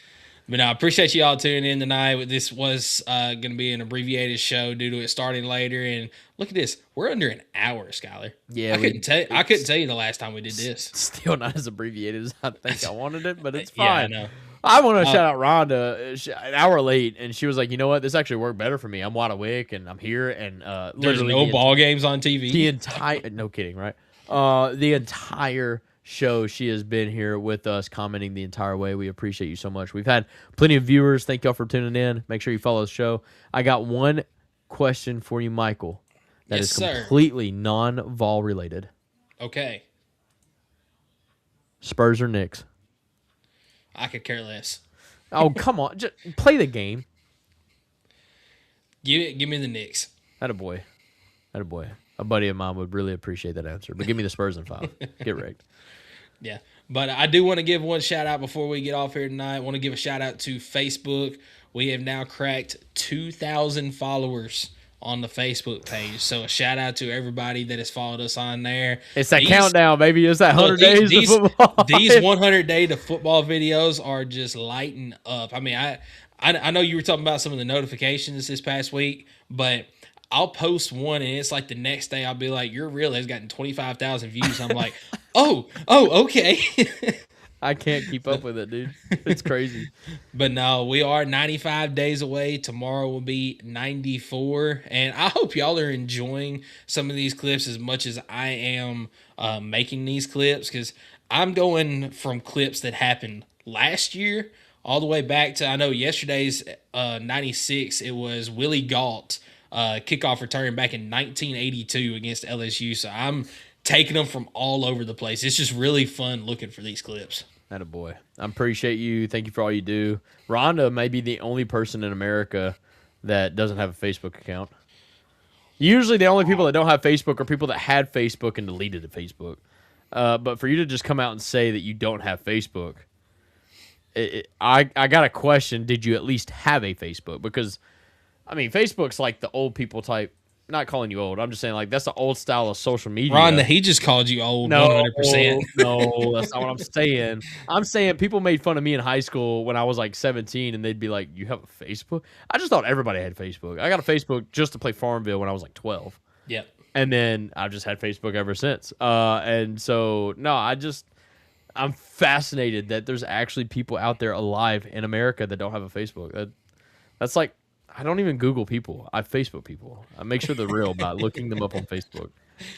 But no, I appreciate you all tuning in tonight. This was going to be an abbreviated show due to it starting later. And look at this. We're under an hour, Skylar. Yeah. I couldn't tell you the last time we did this. Still not as abbreviated as I think I wanted it, but it's fine. Yeah, I know. I want to shout out Rhonda. An hour late, and she was like, you know what? This actually worked better for me. I'm wide awake, and I'm here. And there's no ball games on TV. The entire – no kidding, right? The entire – show she has been here with us commenting the entire way. We appreciate you so much. We've had plenty of viewers. Thank y'all for tuning in. Make sure you follow the show. I got one question for you, Michael, that is completely non-Vol related. Okay. Spurs or Knicks? I could care less. Oh, come on. Just play the game. Give me the Knicks. Attaboy. A buddy of mine would really appreciate that answer. But give me the Spurs in 5. Get rigged. Yeah. But I do want to give one shout out before we get off here tonight. I want to give a shout out to Facebook. We have now cracked 2,000 followers on the Facebook page. So a shout out to everybody that has followed us on there. It's that countdown, baby. It's that 100 days to football. These 100 day to football videos are just lighting up. I mean, I know you were talking about some of the notifications this past week, but I'll post one and it's like the next day I'll be like, your reel has gotten 25,000 views. I'm like, oh, okay. I can't keep up with it, dude. It's crazy. But no, we are 95 days away. Tomorrow will be 94. And I hope y'all are enjoying some of these clips as much as I am making these clips, because I'm going from clips that happened last year all the way back to, I know yesterday's 96, it was Willie Gault kickoff return back in 1982 against LSU. So I'm taking them from all over the place. It's just really fun looking for these clips. Attaboy. I appreciate you. Thank you for all you do. Rhonda may be the only person in America that doesn't have a Facebook account. Usually the only people that don't have Facebook are people that had Facebook and deleted the Facebook. But for you to just come out and say that you don't have Facebook, I got a question. Did you at least have a Facebook? Because I mean, Facebook's like the old people type. Not calling you old. I'm just saying, like, that's the old style of social media. Ron, he just called you old. 100%. No, that's not what I'm saying. I'm saying people made fun of me in high school when I was like 17, and they'd be like, "You have a Facebook?" I just thought everybody had Facebook. I got a Facebook just to play Farmville when I was like 12. Yep. And then I've just had Facebook ever since. And so no, I'm fascinated that there's actually people out there alive in America that don't have a Facebook. That's like, I don't even Google people. I Facebook people. I make sure they're real by looking them up on Facebook.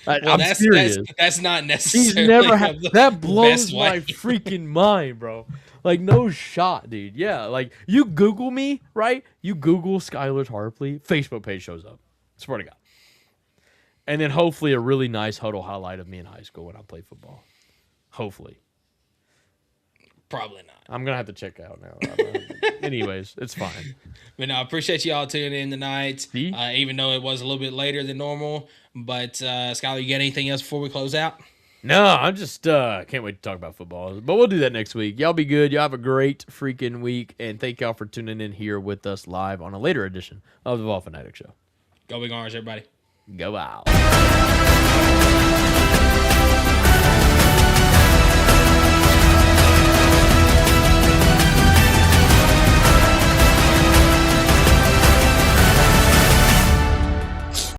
I'm serious. That's not necessarily. He's never had that. Blows my freaking mind, bro. Like, no shot, dude. Yeah, like, you Google me, right? You Google Skylar Harpley, Facebook page shows up. Swear to God. And then hopefully a really nice huddle highlight of me in high school when I played football. Hopefully. Probably not. I'm going to have to check out now. Anyways, it's fine. But no, I appreciate y'all tuning in tonight, even though it was a little bit later than normal. But, Skylar, you got anything else before we close out? No, I'm just can't wait to talk about football. But we'll do that next week. Y'all be good. Y'all have a great freaking week. And thank y'all for tuning in here with us live on a later edition of the Vol Fanatics Show. Go Big Orange, everybody. Go out.